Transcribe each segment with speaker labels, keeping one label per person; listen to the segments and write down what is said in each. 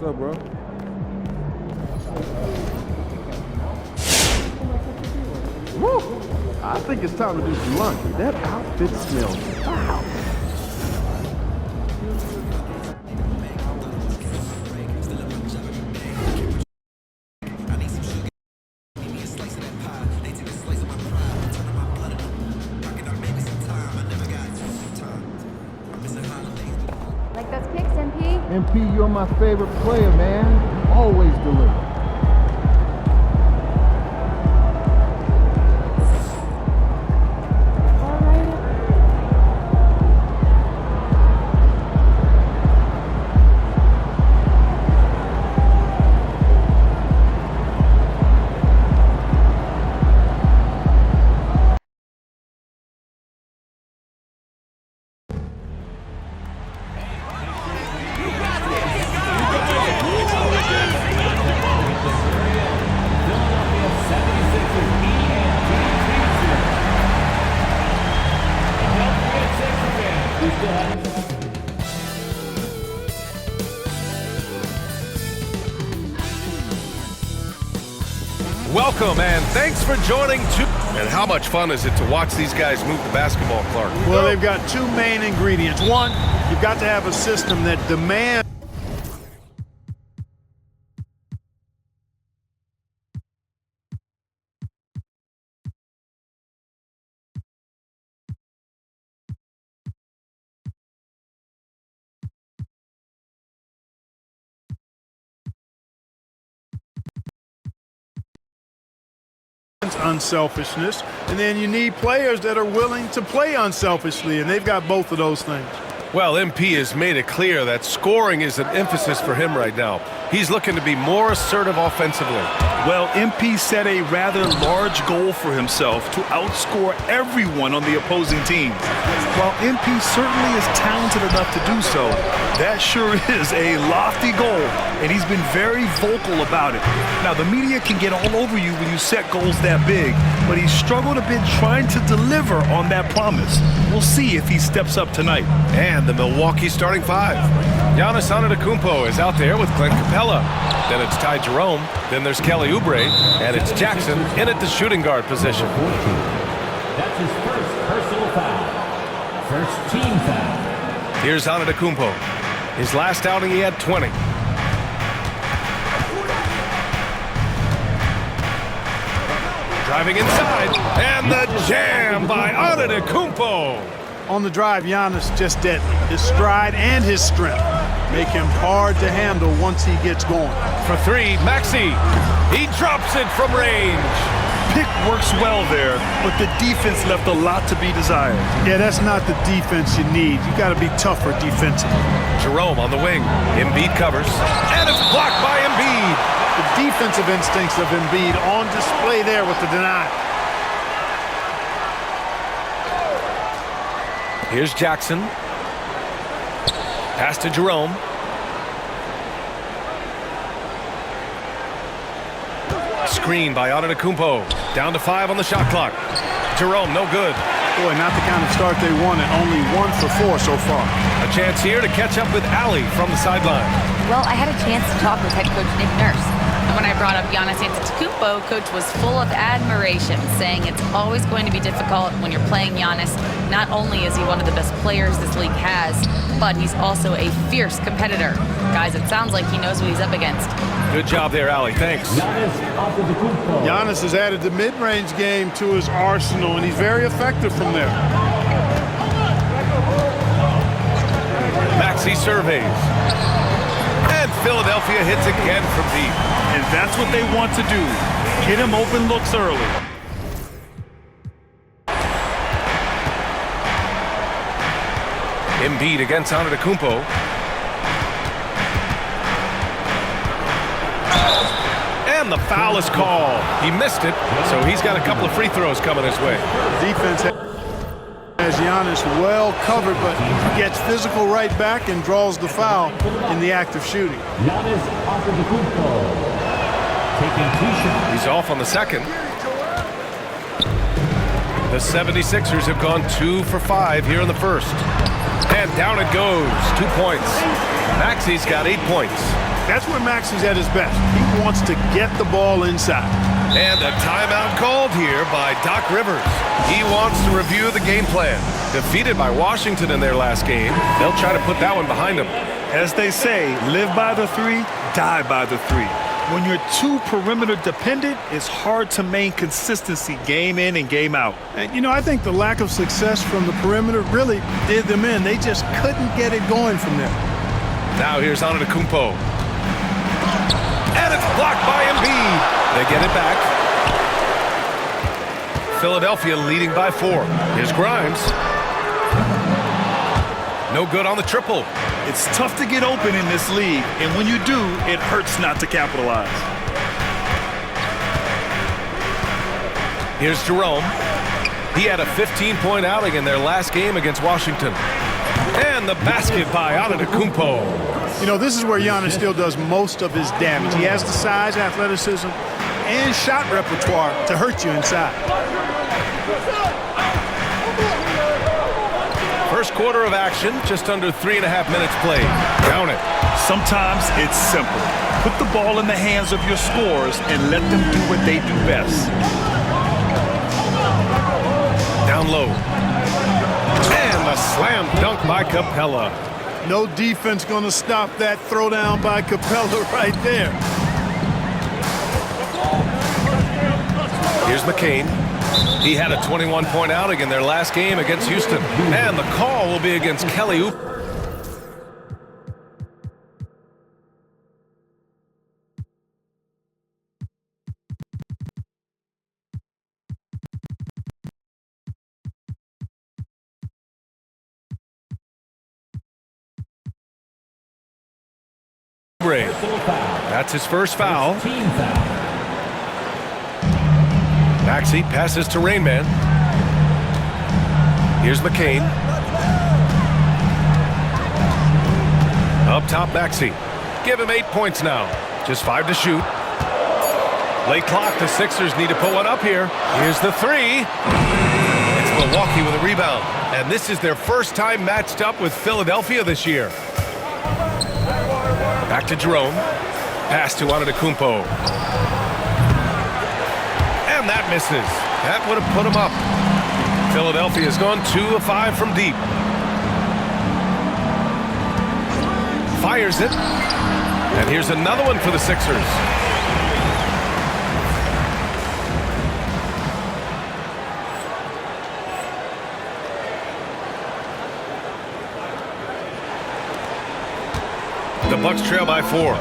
Speaker 1: What's up, bro? Woo! I think it's time to do some laundry. That outfit smells foul.
Speaker 2: Like those kicks, MP?
Speaker 1: MP, you're my favorite player, man. You always deliver.
Speaker 3: Welcome and thanks for joining. And how much fun is it to watch these guys move the basketball, Clark?
Speaker 4: Well, they've got two main ingredients. One, you've got to have a system that demands unselfishness, and then you need players that are willing to play unselfishly, and they've got both of those things.
Speaker 3: Well, MP has made it clear that scoring is an emphasis for him right now. He's looking to be more assertive offensively.
Speaker 5: Well, MP set a rather large goal for himself to outscore everyone on the opposing team. While MP certainly is talented enough to do so, that sure is a lofty goal, and he's been very vocal about it. Now, the media can get all over you when you set goals that big, but he's struggled a bit trying to deliver on that promise. We'll see if he steps up tonight.
Speaker 3: And the Milwaukee starting five. Giannis Antetokounmpo is out there with Clint Capella. Then it's Ty Jerome. Then there's Kelly Oubre. And it's Jackson in at the shooting guard position.
Speaker 6: That's his first personal foul. First team foul.
Speaker 3: Here's Antetokounmpo. His last outing, he had 20. Driving inside. And the jam by Antetokounmpo.
Speaker 4: On the drive, Giannis just deadly. His stride and his strength make him hard to handle once he gets going.
Speaker 3: For three, Maxey. He drops it from range.
Speaker 5: Pick works well there, but the defense left a lot to be desired.
Speaker 4: Yeah, that's not the defense you need. You got to be tougher defensively.
Speaker 3: Jerome on the wing. Embiid covers. And it's blocked by Embiid.
Speaker 4: The defensive instincts of Embiid on display there with the deny.
Speaker 3: Here's Jackson. Pass to Jerome. Screen by Antetokounmpo. Down to 5 on the shot clock. Jerome, no good.
Speaker 4: Boy, not the kind of start they wanted. Only 1 for 4 so far.
Speaker 3: A chance here to catch up with Allie from the sideline.
Speaker 2: Well, I had a chance to talk with head coach Nick Nurse. And when I brought up Giannis Antetokounmpo, coach was full of admiration, saying it's always going to be difficult when you're playing Giannis. Not only is he one of the best players this league has, but he's also a fierce competitor. Guys, it sounds like he knows what he's up against.
Speaker 3: Good job there, Allie. Thanks.
Speaker 4: Giannis has added the mid-range game to his arsenal, and he's very effective from there.
Speaker 3: Maxey surveys. And Philadelphia hits again from deep.
Speaker 5: And that's what they want to do. Get him open looks early.
Speaker 3: Embiid against Antetokounmpo. And the foul is called. He missed it, so he's got a couple of free throws coming his way.
Speaker 4: Defense has Giannis well covered, but he gets physical right back and draws the foul in the act of shooting.
Speaker 6: Giannis Antetokounmpo taking 2 shots.
Speaker 3: He's off on the second. The 76ers have gone 2 for 5 here in the 1st. And down it goes. 2 points. Maxey's got 8 points.
Speaker 4: 2 That's where Maxey's at his best. He wants to get the ball inside.
Speaker 3: And a timeout called here by Doc Rivers. He wants to review the game plan. Defeated by Washington in their last game, they'll try to put that one behind them.
Speaker 5: As they say, live by the three, die by the three. When you're too perimeter dependent, it's hard to maintain consistency game in and game out.
Speaker 4: And, you know, I think the lack of success from the perimeter really did them in. They just couldn't get it going from there.
Speaker 3: Now here's Antetokounmpo. And it's blocked by Embiid. They get it back. Philadelphia leading by 4. Here's Grimes. No good on the triple.
Speaker 5: It's tough to get open in this league, and when you do, it hurts not to capitalize.
Speaker 3: Here's Jerome. He had a 15-point outing in their last game against Washington. And the basket by Antetokounmpo.
Speaker 4: You know, this is where Giannis still does most of his damage. He has the size, athleticism, and shot repertoire to hurt you inside.
Speaker 3: First quarter of action, just under 3.5 minutes played. Count it.
Speaker 5: Sometimes it's simple. Put the ball in the hands of your scorers and let them do what they do best.
Speaker 3: Down low. And a slam dunk by Capella.
Speaker 4: No defense going to stop that throwdown by Capella right there.
Speaker 3: Here's McCain. He had a 21-point outing in their last game against Houston. And the call will be against Kelly Oubre. That's his first foul.
Speaker 6: Team foul.
Speaker 3: Maxey passes to Rain Man. Here's McCain. Up top, Maxey. Give him 8 points now. Just 5 to shoot. Late clock. The Sixers need to put one up here. Here's the 3. It's Milwaukee with a rebound. And this is their first time matched up with Philadelphia this year. Back to Jerome. Pass to Antetokounmpo. And that misses. That would have put him up. Philadelphia's gone 2 of 5 from deep. Fires it. And here's another one for the Sixers. The Bucks trail by 4.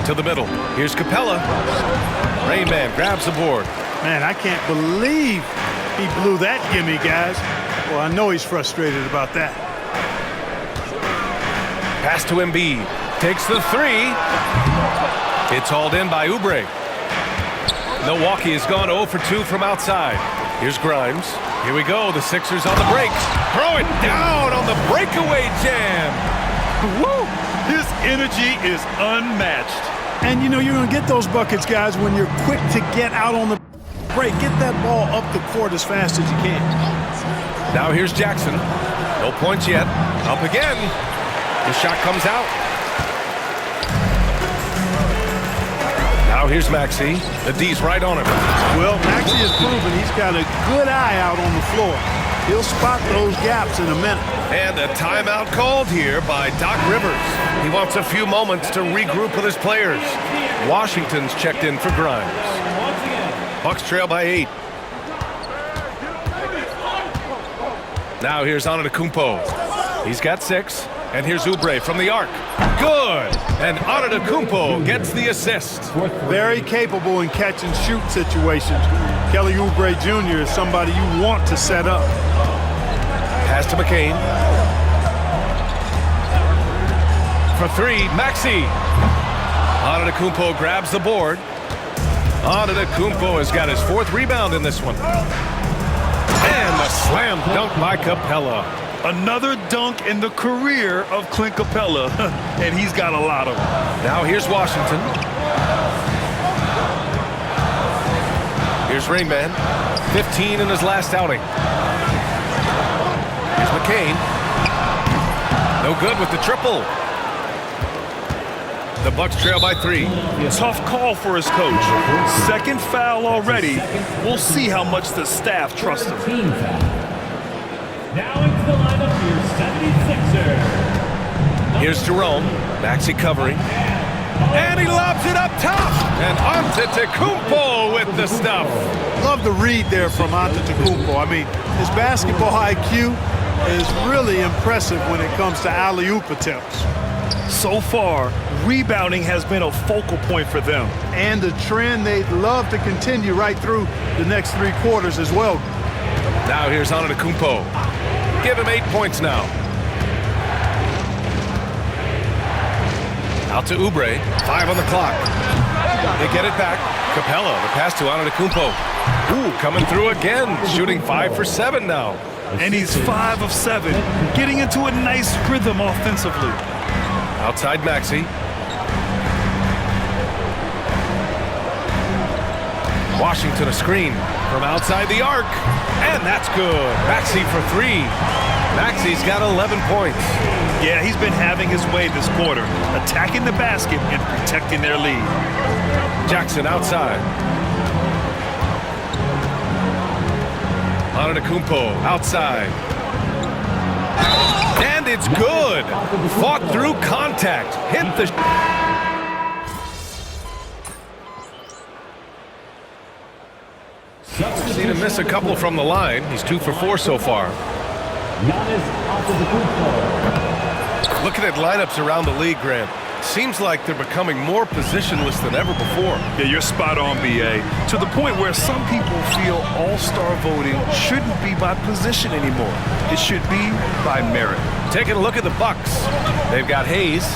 Speaker 3: To the middle. Here's Capella. Rain Man grabs the board.
Speaker 4: Man, I can't believe he blew that gimme, guys. Well, I know he's frustrated about that.
Speaker 3: Pass to Embiid. Takes the 3. It's hauled in by Oubre. Milwaukee has gone 0 for 2 from outside. Here's Grimes. Here we go. The Sixers on the break. Throw it down on the breakaway jam.
Speaker 5: Woo! His energy is unmatched.
Speaker 4: And, you know, you're going to get those buckets, guys, when you're quick to get out on the break. Get that ball up the court as fast as you can.
Speaker 3: Now here's Jackson. No points yet. Up again. The shot comes out. Now here's Maxey. The D's right on him.
Speaker 4: Well, Maxey has proven he's got a good eye out on the floor. He'll spot those gaps in a minute.
Speaker 3: And a timeout called here by Doc Rivers. He wants a few moments to regroup with his players. Washington's checked in for Grimes. Bucks trail by 8. Now here's Antetokounmpo. He's got 6. And here's Oubre from the arc. Good! And Antetokounmpo gets the assist.
Speaker 4: Very capable in catch and shoot situations. Kelly Oubre Jr. is somebody you want to set up.
Speaker 3: Pass to McCain. For 3, Maxey. Antetokounmpo grabs the board. Antetokounmpo has got his 4th rebound in this one. And a slam dunk by Capella.
Speaker 5: Another dunk in the career of Clint Capella, and he's got a lot of them.
Speaker 3: Now here's Washington. Here's Rain Man. 15 in his last outing. Here's McCain. No good with the triple. The Bucks trail by 3.
Speaker 5: Tough call for his coach. Second foul already. We'll see how much the staff trusts him.
Speaker 6: Team foul. Now into the lineup for your 76er.
Speaker 3: Here's Jerome. Maxey covering. And he lobs it up top. And Antetokounmpo with the stuff.
Speaker 4: Love the read there from Antetokounmpo. I mean, his basketball IQ is really impressive when it comes to alley-oop attempts.
Speaker 5: So far, rebounding has been a focal point for them.
Speaker 4: And a trend they'd love to continue right through the next 3 quarters as well.
Speaker 3: Now here's Antetokounmpo. Give him 8 points now. Out to Oubre. 5 on the clock. They get it back. Capella, the pass to Antetokounmpo. Ooh, coming through again. Shooting 5 for 7 now.
Speaker 5: And he's 5 of 7, getting into a nice rhythm offensively.
Speaker 3: Outside Maxey. Washington a screen from outside the arc. And that's good. Maxey for 3. Maxey's got 11 points.
Speaker 5: Yeah, he's been having his way this quarter, attacking the basket and protecting their lead.
Speaker 3: Jackson outside. Antetokounmpo outside. And it's good. Fought through contact. Hit the... Seen him miss a couple from the line. He's 2 for 4 so far.
Speaker 6: Giannis Antetokounmpo.
Speaker 3: Looking at lineups around the league, Grant, seems like they're becoming more positionless than ever before.
Speaker 5: Yeah, you're spot on, B.A. To the point where some people feel all-star voting shouldn't be by position anymore. It should be by merit.
Speaker 3: Taking a look at the Bucks. They've got Hayes.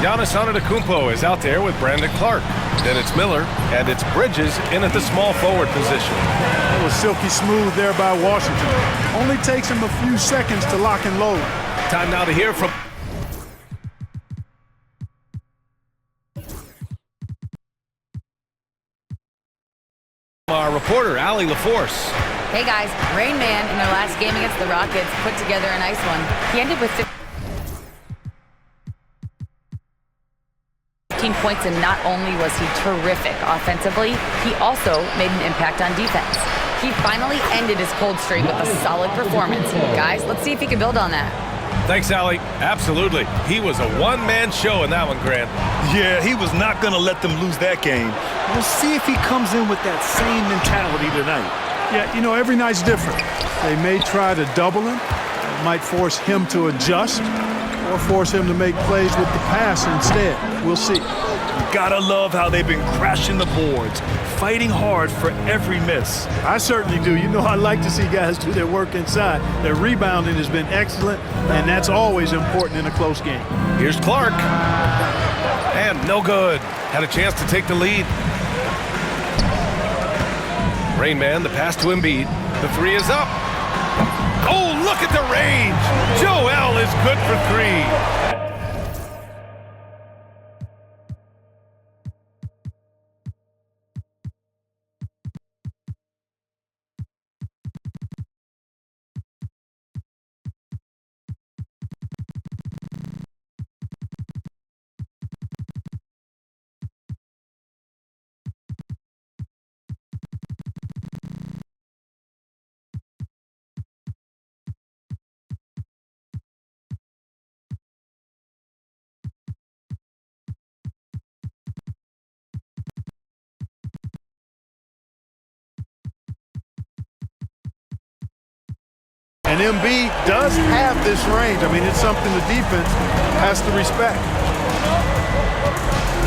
Speaker 3: Giannis Antetokounmpo is out there with Brandon Clark. Then it's Miller, and it's Bridges in at the small forward position.
Speaker 4: It was silky smooth there by Washington. Only takes him a few seconds to lock and load.
Speaker 3: Time now to hear from... our reporter, Allie LaForce.
Speaker 2: Hey guys, Rain Man in their last game against the Rockets put together a nice one. He ended with 15 points, and not only was he terrific offensively, he also made an impact on defense. He finally ended his cold streak with a solid performance. Guys, let's see if he can build on that.
Speaker 3: Thanks, Allie. Absolutely. He was a one-man show in that one, Grant.
Speaker 5: Yeah, he was not going to let them lose that game. We'll see if he comes in with that same mentality tonight.
Speaker 4: Yeah, you know, every night's different. They may try to double him. It might force him to adjust or force him to make plays with the pass instead. We'll see.
Speaker 5: You gotta love how they've been crashing the boards, fighting hard for every miss.
Speaker 4: I certainly do. You know, I like to see guys do their work inside. Their rebounding has been excellent, and that's always important in a close game.
Speaker 3: Here's Clark. And no good. Had a chance to take the lead. Rain Man, the pass to Embiid. The 3 is up. Oh, look at the range. Joel is good for 3.
Speaker 4: And Embiid does have this range. I mean, it's something the defense has to respect.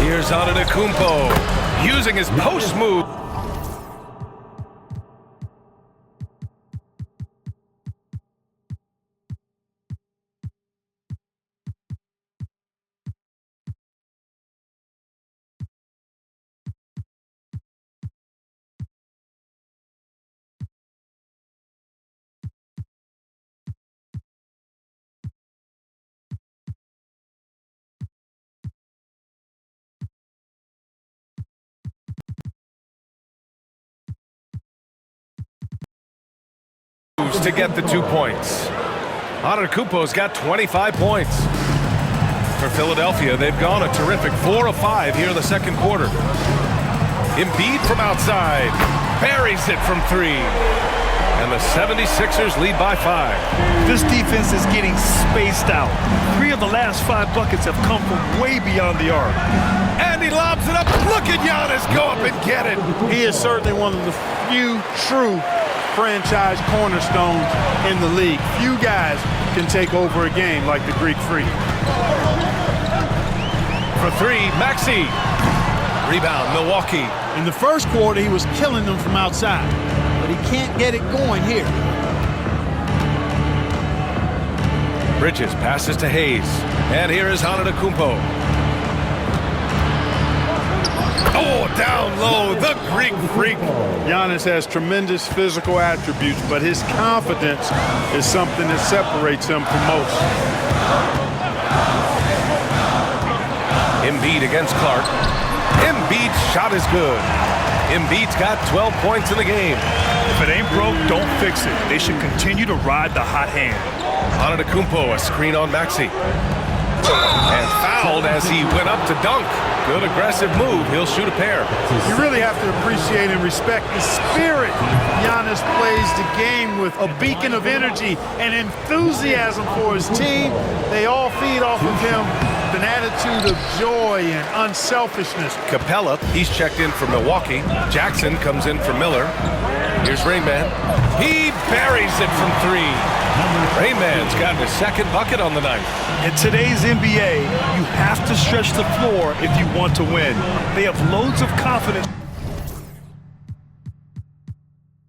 Speaker 3: Here's Antetokounmpo using his post move. to get the 2 points. Antetokounmpo's got 25 points. For Philadelphia, they've gone a terrific 4 of 5 here in the second quarter. Embiid from outside, buries it from 3. And the 76ers lead by 5.
Speaker 5: This defense is getting spaced out. 3 of the last 5 buckets have come from way beyond the arc.
Speaker 3: And he lobs it up. Look at Giannis go up and get it.
Speaker 4: He is certainly one of the few true franchise cornerstones in the league. Few guys can take over a game like the Greek Freak.
Speaker 3: For 3, Maxey. Rebound, Milwaukee.
Speaker 4: In the first quarter, he was killing them from outside, but he can't get it going here.
Speaker 3: Bridges passes to Hayes. And here is Antetokounmpo. Oh, down low, the Greek Freak.
Speaker 4: Giannis has tremendous physical attributes, but his confidence is something that separates him from most.
Speaker 3: Embiid against Clark. Embiid's shot is good. Embiid's got 12 points in the game.
Speaker 5: If it ain't broke, don't fix it. They should continue to ride the hot hand.
Speaker 3: Antetokounmpo, a screen on Maxey. And fouled as he went up to dunk. Good aggressive move. He'll shoot a pair.
Speaker 4: You really have to appreciate and respect the spirit Giannis plays the game with. A beacon of energy and enthusiasm for his team. They all feed off of him with an attitude of joy and unselfishness.
Speaker 3: Capella, he's checked in for Milwaukee. Jackson comes in for Miller. Here's Rain Man. He buries it from 3. Rain Man's got his second bucket on the night.
Speaker 5: In today's NBA, you have to stretch the floor if you want to win. They have loads of confidence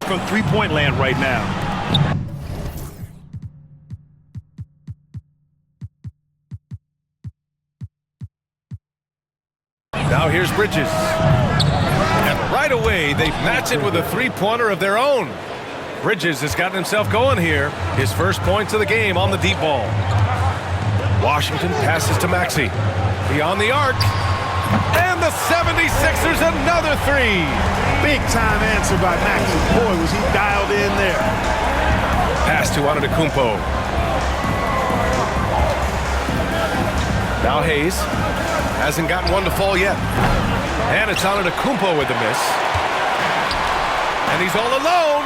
Speaker 5: from three-point land right now.
Speaker 3: Now here's Bridges. And right away, they match it with a three-pointer of their own. Bridges has gotten himself going here. His first points of the game on the deep ball. Washington passes to Maxey. Beyond the arc. And the 76ers another 3.
Speaker 4: Big time answer by Maxey. Boy, was he dialed in there.
Speaker 3: Pass to Antetokounmpo. Now Hayes. Hasn't gotten one to fall yet. And it's Antetokounmpo with the miss. And he's all alone.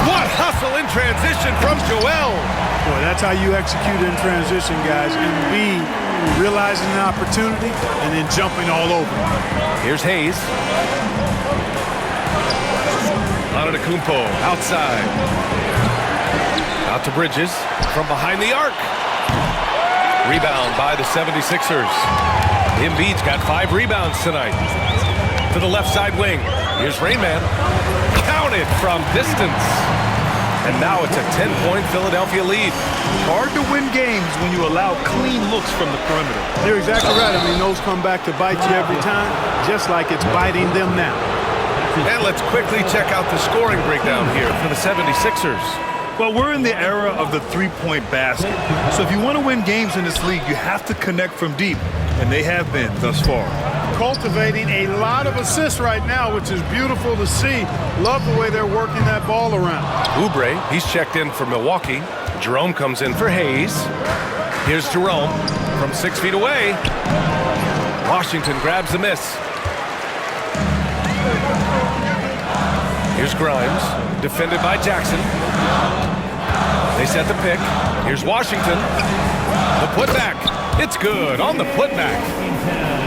Speaker 3: What hustle in transition from Joel.
Speaker 4: Boy, that's how you execute in transition, guys. Embiid realizing an opportunity and then jumping all over.
Speaker 3: Here's Hayes. Antetokounmpo outside. Out to Bridges from behind the arc. Rebound by the 76ers. Embiid's got 5 rebounds tonight. To the left side wing. Here's Rain Man. Counted from distance. And now it's a 10-point Philadelphia lead.
Speaker 5: Hard to win games when you allow clean looks from the perimeter.
Speaker 4: You're exactly right. I mean, those come back to bite you every time, just like it's biting them now.
Speaker 3: And let's quickly check out the scoring breakdown here for the 76ers.
Speaker 5: Well, we're in the era of the three-point basket. So if you want to win games in this league, you have to connect from deep. And they have been thus far.
Speaker 4: Cultivating a lot of assists right now, which is beautiful to see. Love the way they're working that ball around.
Speaker 3: Oubre, he's checked in for Milwaukee. Jerome comes in for Hayes. Here's Jerome from 6 feet away. Washington grabs the miss. Here's Grimes, defended by Jackson. They set the pick. Here's Washington. The putback. It's good on the putback.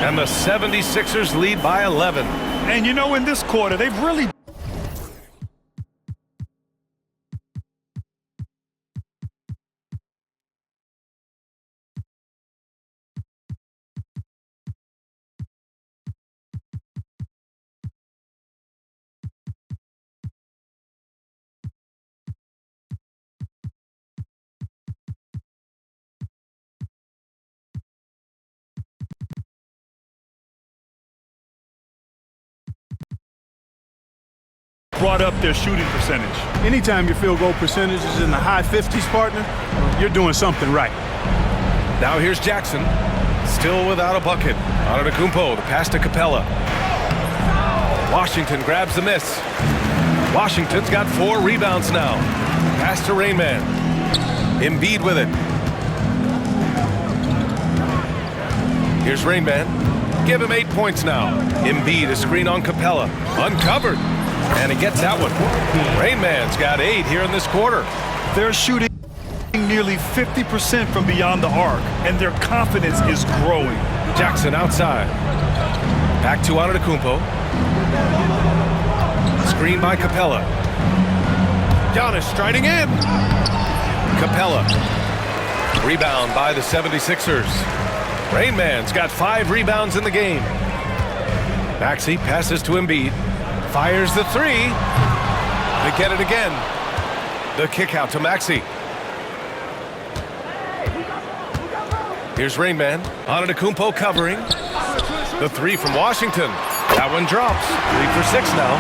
Speaker 3: And the 76ers lead by 11.
Speaker 5: And you know, in this quarter, they've really brought up their shooting percentage.
Speaker 4: Anytime your field goal percentage is in the high 50s, partner, you're doing something right.
Speaker 3: Now here's Jackson, still without a bucket. Antetokounmpo, the pass to Capella. Washington grabs the miss. Washington's got 4 rebounds now. Pass to Rain Man. Embiid with it. Here's Rain Man. Give him 8 points now. Embiid, a screen on Capella. Uncovered. And he gets that one. Rain Man's got 8 here in this quarter.
Speaker 5: They're shooting nearly 50% from beyond the arc, and their confidence is growing.
Speaker 3: Jackson outside. Back to Antetokounmpo. Screen by Capella. Giannis striding in. Capella. Rebound by the 76ers. Rain Man's got 5 rebounds in the game. Maxey passes to Embiid. Fires the 3. They get it again. The kick out to Maxey. Here's Rain Man. Antetokounmpo covering. The 3 from Washington. That one drops. 3 for 6 now.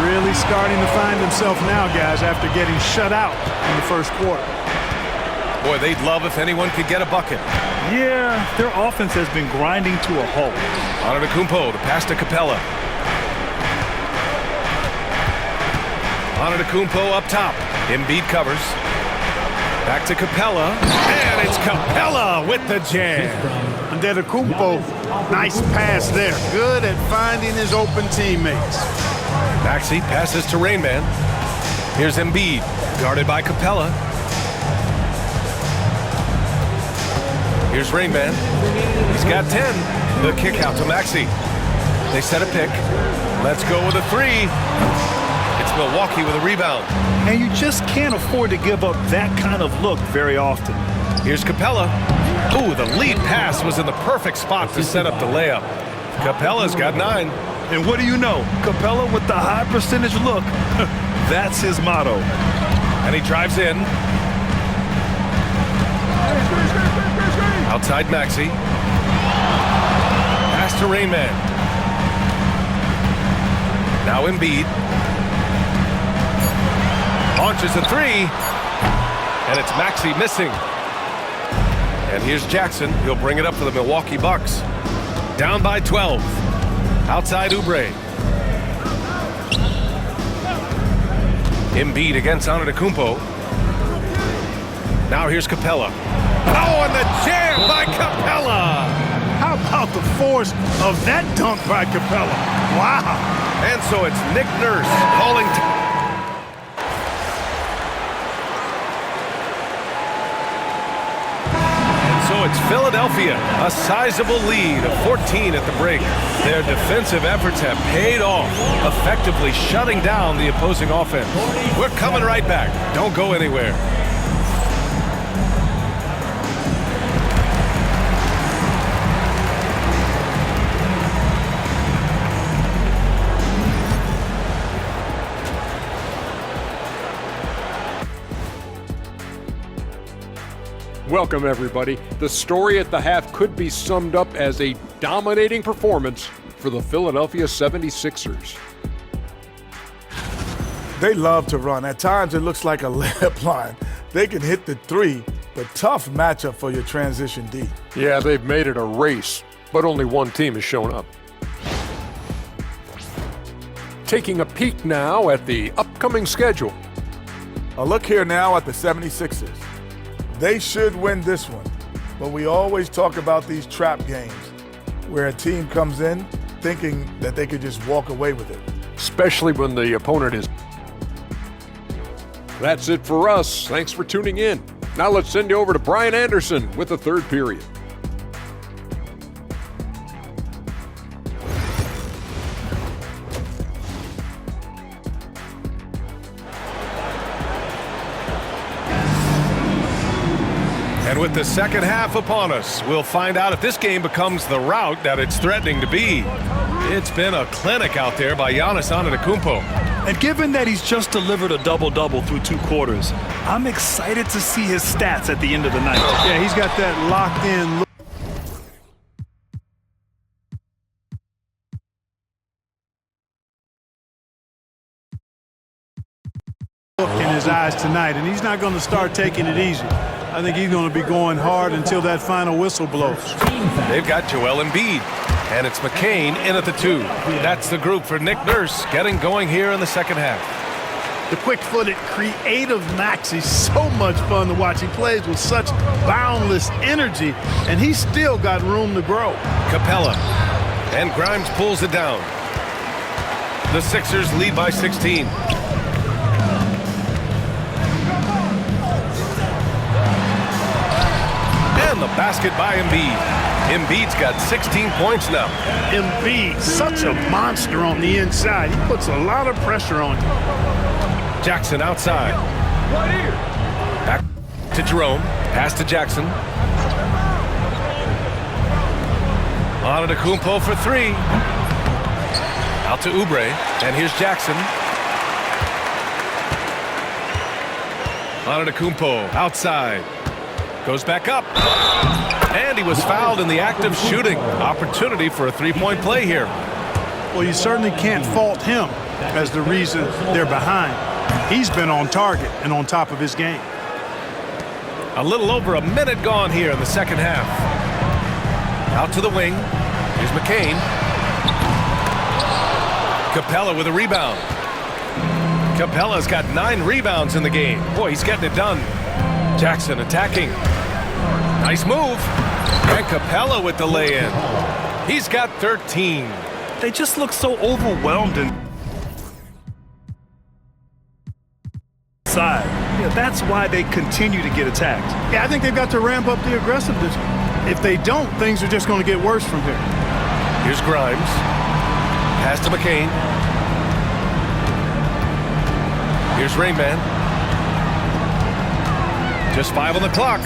Speaker 4: Really starting to find himself now, guys, after getting shut out in the first quarter.
Speaker 3: Boy, they'd love if anyone could get a bucket.
Speaker 5: Yeah, their offense has been grinding to a halt.
Speaker 3: Antetokounmpo, the pass to Capella. Antetokounmpo up top. Embiid covers. Back to Capella. And it's Capella with the jam.
Speaker 4: Antetokounmpo, nice pass there. Good at finding his open teammates.
Speaker 3: Maxey passes to Rain Man. Here's Embiid, guarded by Capella. Here's Rain Man. He's got 10. The kick out to Maxey. They set a pick. Let's go with a 3. It's Milwaukee with a rebound.
Speaker 5: And you just can't afford to give up that kind of look very often.
Speaker 3: Here's Capella. Ooh, the lead pass was in the perfect spot to set up the layup. Capella's got 9.
Speaker 5: And what do you know? Capella with the high percentage look. That's his motto.
Speaker 3: And he drives in. Outside Maxey. Pass to Rain Man. Now Embiid. Launches a 3. And it's Maxey missing. And here's Jackson. He'll bring it up for the Milwaukee Bucks. Down by 12. Outside Oubre. Embiid against Antetokounmpo. Now here's Capella. Oh, and the jam by Capella!
Speaker 4: How about the force of that dunk by Capella? Wow!
Speaker 3: And so it's Nick Nurse calling. So it's Philadelphia, a sizable lead of 14 at the break. Their defensive efforts have paid off, effectively shutting down the opposing offense. We're coming right back. Don't go anywhere.
Speaker 7: Welcome, everybody. The story at the half could be summed up as a dominating performance for the Philadelphia 76ers.
Speaker 8: They love to run. At times, it looks like a layup line. They can hit the 3, but tough matchup for your transition D.
Speaker 7: Yeah, they've made it a race, but only one team has shown up. Taking a peek now at the upcoming schedule.
Speaker 8: A look here now at the 76ers. They should win this one, but we always talk about these trap games where a team comes in thinking that they could just walk away with it.
Speaker 7: Especially when the opponent is. That's it for us. Thanks for tuning in. Now let's send you over to Brian Anderson with the third period.
Speaker 3: And with the second half upon us, we'll find out if this game becomes the rout that it's threatening to be. It's been a clinic out there by Giannis Antetokounmpo.
Speaker 5: And given that he's just delivered a double-double through 2 quarters, I'm excited to see his stats at the end of the night.
Speaker 4: Yeah, he's got that locked-in look in his eyes tonight, and he's not going to start taking it easy. I think he's going to be going hard until that final whistle blows.
Speaker 3: They've got Joel Embiid, and it's McCain in at the 2. That's the group for Nick Nurse getting going here in the second half.
Speaker 4: The quick-footed, creative Max, he's so much fun to watch. He plays with such boundless energy, and he's still got room to grow.
Speaker 3: Capella. And Grimes pulls it down. The Sixers lead by 16. And the basket by Embiid. Embiid's got 16 points now.
Speaker 4: Embiid, such a monster on the inside. He puts a lot of pressure on you.
Speaker 3: Jackson outside. Back to Jerome. Pass to Jackson. Antetokounmpo for three. Out to Oubre. And here's Jackson. Antetokounmpo outside. Goes back up. And he was fouled in the act of shooting. Opportunity for a three-point play here.
Speaker 4: Well, you certainly can't fault him as the reason they're behind. He's been on target and on top of his game.
Speaker 3: A little over a minute gone here in the second half. Out to the wing. Here's McCain. Capella with a rebound. Capella's got 9 rebounds in the game. Boy, he's getting it done. Jackson attacking. Nice move. And Capella with the lay-in. He's got 13.
Speaker 5: They just look so overwhelmed and side. Yeah, that's why they continue to get attacked.
Speaker 4: Yeah, I think they've got to ramp up the aggressiveness. If they don't, things are just going to get worse from here.
Speaker 3: Here's Grimes. Pass to McCain. Here's Rainman. Just 5 on the clock.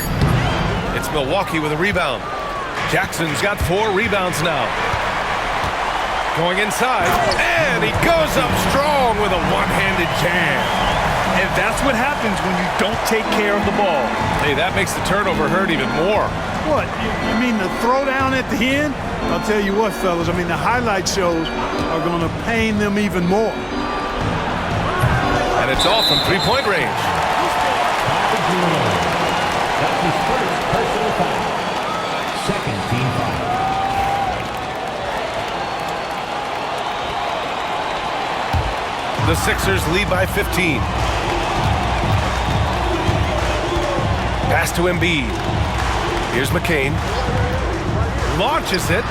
Speaker 3: It's Milwaukee with a rebound. Jackson's got 4 rebounds now. Going inside, and he goes up strong with a one-handed jam.
Speaker 5: And that's what happens when you don't take care of the ball.
Speaker 3: Hey, that makes the turnover hurt even more.
Speaker 4: What, you mean the throwdown at the end? I'll tell you what, fellas, I mean, the highlight shows are going to pain them even more.
Speaker 3: And it's all from three-point range.
Speaker 6: That's his first personal foul. Second team foul.
Speaker 3: The Sixers lead by 15. Pass to Embiid. Here's McCain. Launches it.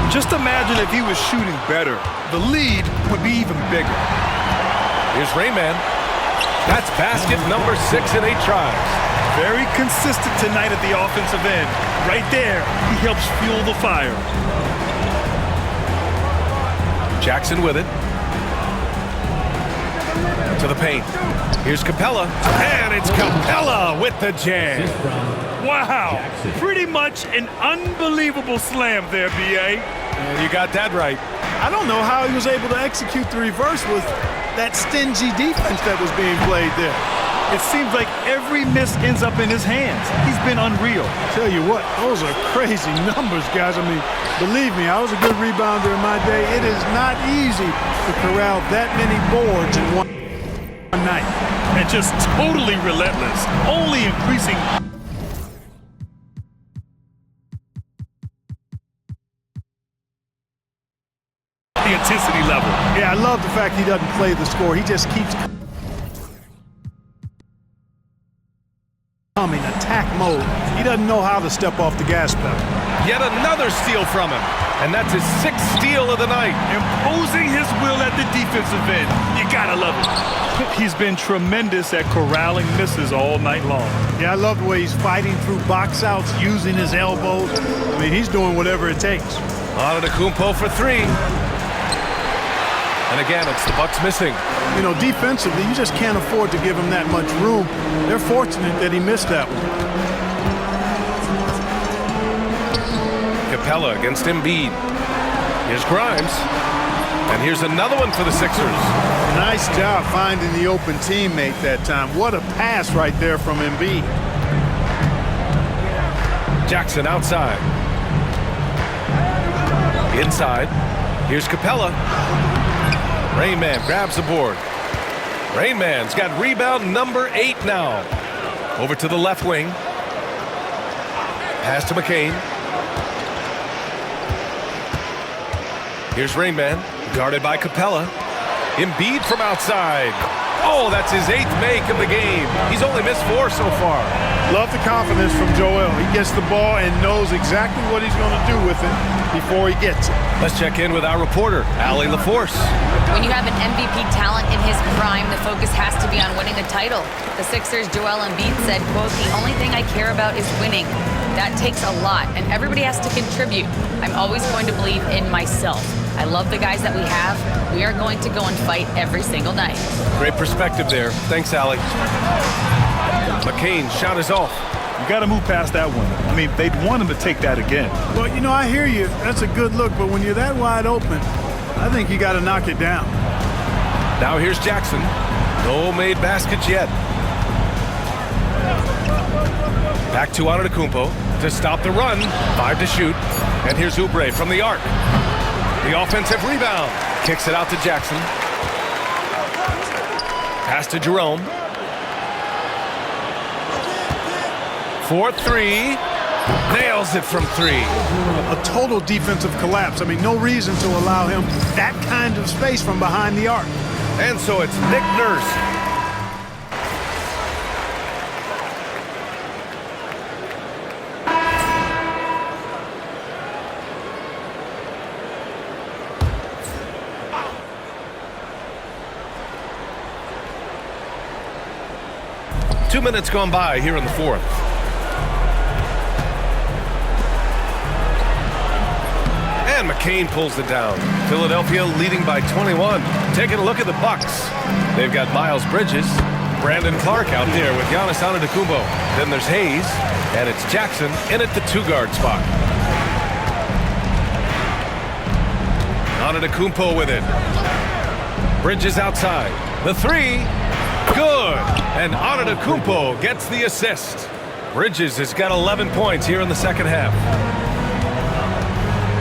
Speaker 5: Just imagine if he was shooting better. The lead would be even bigger.
Speaker 3: Here's Rainman. That's basket number 6 in 8 tries.
Speaker 5: Very consistent tonight at the offensive end. Right there, he helps fuel the fire.
Speaker 3: Jackson with it. To the paint. Here's Capella. And it's Capella with the jam.
Speaker 5: Wow, pretty much an unbelievable slam there, B.A.
Speaker 3: And you got that right.
Speaker 4: I don't know how he was able to execute the reverse with that stingy defense that was being played there.
Speaker 5: It seems like every miss ends up in his hands. He's been unreal.
Speaker 4: Tell you what, those are crazy numbers, guys. I mean, believe me, I was a good rebounder in my day. It is not easy to corral that many boards in one night.
Speaker 5: And just totally relentless, only increasing the intensity level.
Speaker 4: Yeah, I love the fact he doesn't play the score. He just keeps coming, attack mode. He doesn't know how to step off the gas pedal.
Speaker 3: Yet another steal from him. And that's his 6th steal of the night.
Speaker 5: Imposing his will at the defensive end. You gotta love it. He's been tremendous at corralling misses all night long.
Speaker 4: Yeah, I love the way he's fighting through box outs, using his elbows. I mean, he's doing whatever it takes.
Speaker 3: Antetokounmpo for 3. And again, it's the Bucks missing.
Speaker 4: You know, defensively, you just can't afford to give him that much room. They're fortunate that he missed that one.
Speaker 3: Capella against Embiid. Here's Grimes. And here's another one for the Sixers.
Speaker 4: Nice job finding the open teammate that time. What a pass right there from Embiid.
Speaker 3: Jackson outside. Inside. Here's Capella. Rainman grabs the board. Rainman's got rebound number 8 now. Over to the left wing. Pass to McCain. Here's Rainman, guarded by Capella. Embiid from outside. Oh, that's his 8th make of the game. He's only missed 4 so far.
Speaker 4: Love the confidence from Joel. He gets the ball and knows exactly what he's going to do with it before he gets it.
Speaker 3: Let's check in with our reporter, Allie LaForce.
Speaker 2: When you have an MVP talent in his prime, the focus has to be on winning a title. The Sixers' Joel Embiid said, quote, "The only thing I care about is winning. That takes a lot, and everybody has to contribute. I'm always going to believe in myself. I love the guys that we have. We are going to go and fight every single night."
Speaker 3: Great perspective there. Thanks, Allie. McCain's shot is off.
Speaker 5: You got to move past that one. I mean, they'd want him to take that again.
Speaker 4: Well, you know, I hear you. That's a good look, but when you're that wide open, I think you got to knock it down.
Speaker 3: Now here's Jackson. No made baskets yet. Back to Antetokounmpo to stop the run. 5 to shoot. And here's Oubre from the arc. The offensive rebound. Kicks it out to Jackson. Pass to Jerome. 4-3. Nails it from 3.
Speaker 4: A total defensive collapse. I mean, no reason to allow him that kind of space from behind the arc.
Speaker 3: And so it's Nick Nurse. Two minutes gone by here in the 4th. And McCain pulls it down. Philadelphia leading by 21. Taking a look at the Bucks. They've got Miles Bridges, Brandon Clark out there with Giannis Antetokounmpo. Then there's Hayes, and it's Jackson in at the 2-guard spot. Antetokounmpo with it. Bridges outside. The 3. Good. And Antetokounmpo gets the assist. Bridges has got 11 points here in the second half.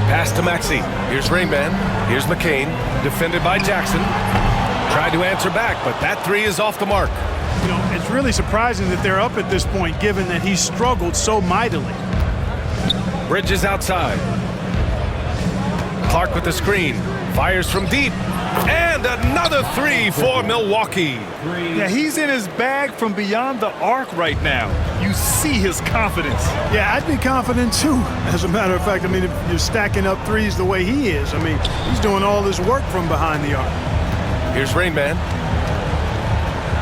Speaker 3: Pass to Maxey. Here's Rainman. Here's McCain. Defended by Jackson. Tried to answer back, but that 3 is off the mark.
Speaker 4: You know, it's really surprising that they're up at this point, given that he struggled so mightily.
Speaker 3: Bridges outside. Clark with the screen. Fires from deep. And another 3 for Milwaukee.
Speaker 5: Yeah, he's in his bag from beyond the arc right now. You see his confidence.
Speaker 4: Yeah, I'd be confident too. As a matter of fact, I mean, if you're stacking up threes the way he is, I mean, he's doing all this work from behind the arc.
Speaker 3: Here's Rainman.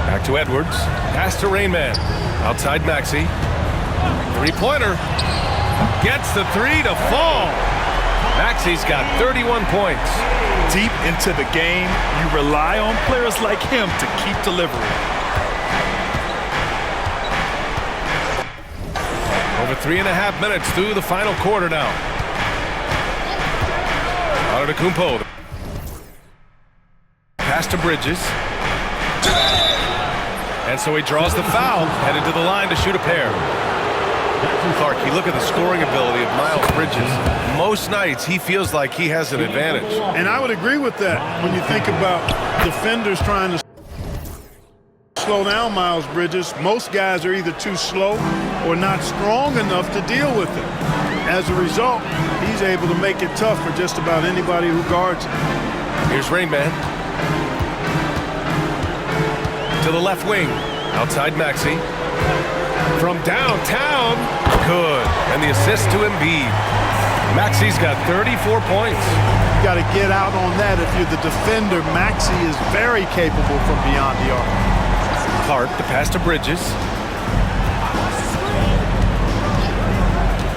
Speaker 3: Back to Edwards. Pass to Rainman. Outside Maxey. 3-pointer. Gets the 3 to fall. Maxey's got 31 points.
Speaker 5: Deep into the game, you rely on players like him to keep delivering.
Speaker 3: Over 3.5 minutes through the final quarter now. Antetokounmpo. Pass to Bridges. And so he draws the foul, headed to the line to shoot a pair. Clark, you look at the scoring ability of Miles Bridges. Most nights, he feels like he has an advantage.
Speaker 4: And I would agree with that when you think about defenders trying to slow down Miles Bridges. Most guys are either too slow or not strong enough to deal with it. As a result, he's able to make it tough for just about anybody who guards him.
Speaker 3: Here's Rainman. To the left wing. Outside Maxey. From downtown. Good. And the assist to Embiid. Maxey's got 34 points.
Speaker 4: You got to get out on that if you're the defender. Maxey is very capable from beyond the arc.
Speaker 3: Clark, the pass to Bridges.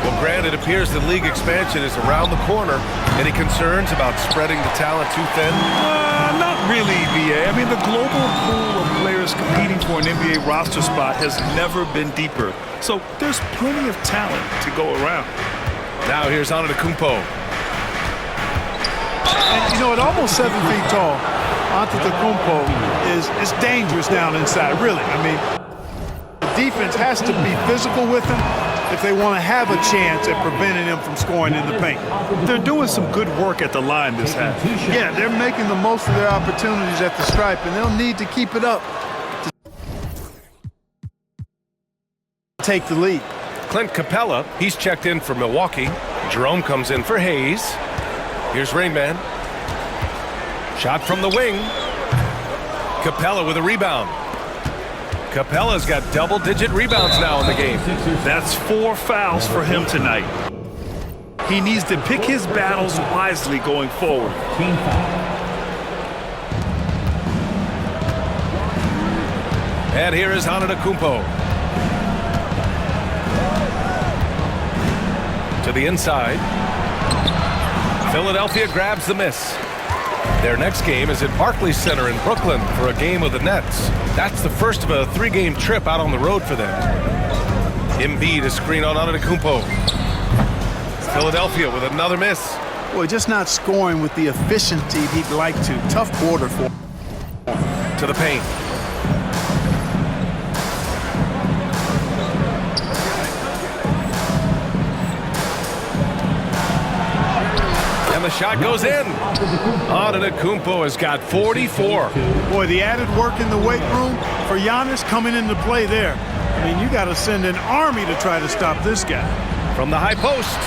Speaker 3: Well, Grant, it appears the league expansion is around the corner. Any concerns about spreading the talent too thin?
Speaker 5: Not really, VA. I mean, the global pool of players competing for an NBA roster spot has never been deeper. So there's plenty of talent to go around.
Speaker 3: Now here's Antetokounmpo.
Speaker 4: And, you know, at almost 7 feet tall, Antetokounmpo is dangerous down inside, really. I mean, the defense has to be physical with him if they want to have a chance at preventing him from scoring in the paint.
Speaker 5: They're doing some good work at the line this half.
Speaker 4: Yeah, they're making the most of their opportunities at the stripe, and they'll need to keep it up to take the lead.
Speaker 3: Clint Capella, he's checked in for Milwaukee. Jerome comes in for Hayes. Here's Rainman. Shot from the wing. Capella with a rebound. Capella's got double-digit rebounds now in the game.
Speaker 5: That's 4 fouls for him tonight. He needs to pick his battles wisely going forward.
Speaker 6: Team foul.
Speaker 3: And here is Antetokounmpo. To the inside. Philadelphia grabs the miss. Their next game is at Barclays Center in Brooklyn for a game of the Nets. That's the first of a 3-game trip out on the road for them. Embiid is screen on Antetokounmpo. Philadelphia with another miss.
Speaker 4: Boy, just not scoring with the efficiency he'd like to. Tough quarter for him.
Speaker 3: To the paint. And the shot goes in. Antetokounmpo has got 44.
Speaker 4: Boy, the added work in the weight room for Giannis coming into play there. I mean, you got to send an army to try to stop this guy.
Speaker 3: From the high post.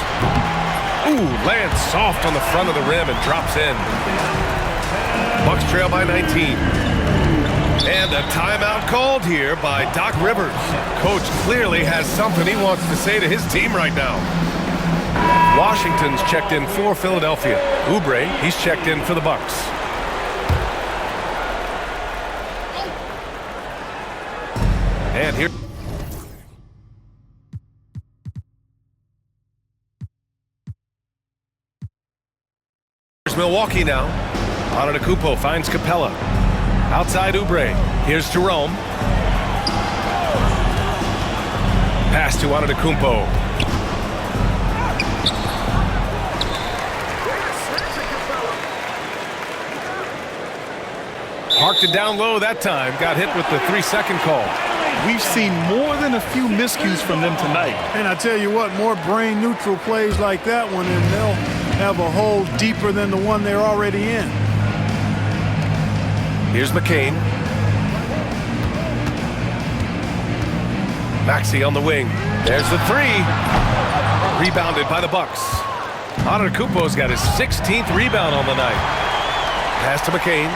Speaker 3: Ooh, lands soft on the front of the rim and drops in. Bucks trail by 19. And a timeout called here by Doc Rivers. Coach clearly has something he wants to say to his team right now. Washington's checked in for Philadelphia. Oubre, he's checked in for the Bucks. And here. Here's Milwaukee now. Antetokounmpo finds Capella. Outside Oubre. Here's Jerome. Pass to Antetokounmpo. Parked it down low that time. Got hit with the 3-second call.
Speaker 5: We've seen more than a few miscues from them tonight.
Speaker 4: And I tell you what, more brain-neutral plays like that one, and they'll have a hole deeper than the one they're already in.
Speaker 3: Here's McCain. Maxey on the wing. There's the 3. Rebounded by the Bucks. Antetokounmpo's got his 16th rebound on the night. Pass to McCain.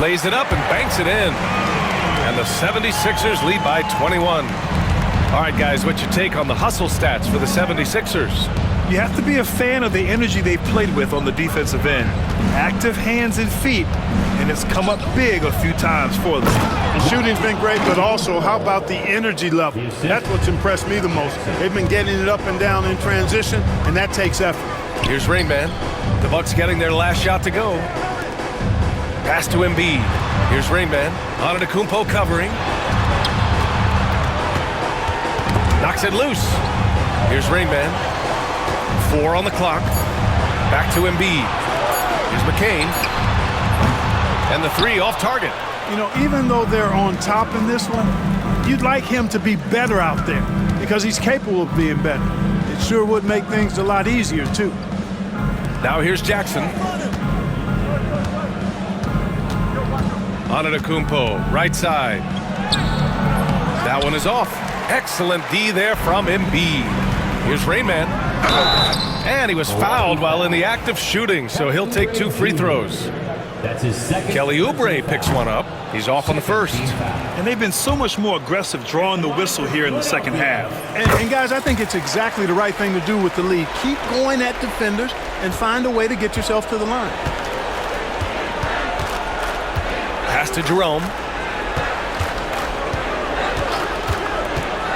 Speaker 3: Lays it up and banks it in. And the 76ers lead by 21. All right, guys, what's your take on the hustle stats for the 76ers?
Speaker 5: You have to be a fan of the energy they've played with on the defensive end. Active hands and feet, and it's come up big a few times for them.
Speaker 4: The shooting's been great, but also how about the energy level? That's what's impressed me the most. They've been getting it up and down in transition, and that takes effort.
Speaker 3: Here's Rain Man. The Bucks getting their last shot to go. Pass to Embiid. Here's Rain Man. Antetokounmpo covering. Knocks it loose. Here's Rain Man. 4 on the clock. Back to Embiid. Here's McCain. And the 3 off target.
Speaker 4: You know, even though they're on top in this one, you'd like him to be better out there because he's capable of being better. It sure would make things a lot easier, too.
Speaker 3: Now here's Jackson. Antetokounmpo, right side. That one is off. Excellent D there from Embiid. Here's Rain Man. And he was fouled while in the act of shooting, so he'll take 2 free throws.
Speaker 6: That's his second.
Speaker 3: Kelly Oubre picks one up. He's off on the first.
Speaker 5: And they've been so much more aggressive drawing the whistle here in the second half.
Speaker 4: And guys, I think it's exactly the right thing to do with the lead. Keep going at defenders and find a way to get yourself to the line.
Speaker 3: Pass to Jerome.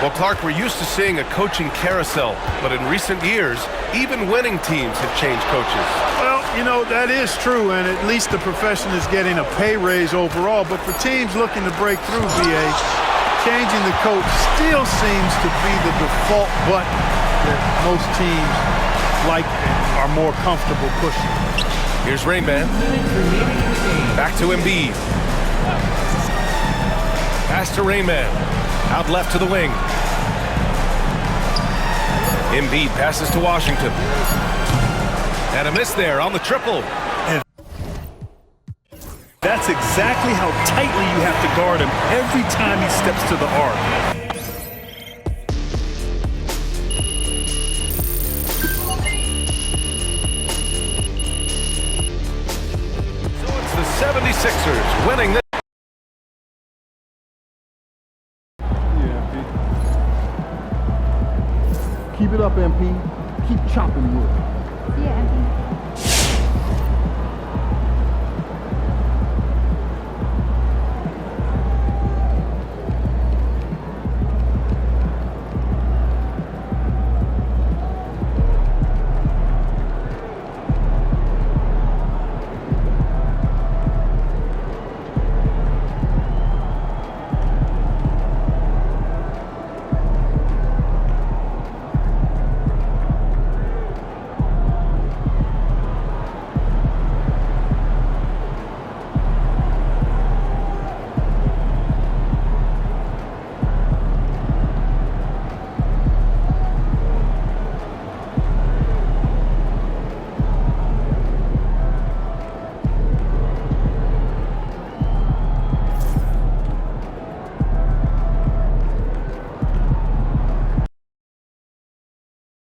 Speaker 3: Well, Clark, we're used to seeing a coaching carousel, but in recent years, even winning teams have changed coaches.
Speaker 4: Well, you know, that is true, and at least the profession is getting a pay raise overall. But for teams looking to break through, BA, changing the coach still seems to be the default button that most teams like and are more comfortable pushing.
Speaker 3: Here's Rain Man. Back to Embiid. Pass to Rain Man. Out left to the wing. Embiid passes to Washington. And a miss there on the triple.
Speaker 5: And that's exactly how tightly you have to guard him every time he steps to the arc.
Speaker 3: So it's the 76ers winning this.
Speaker 1: Keep it up, MP. Keep chopping wood.
Speaker 9: Yeah, MP.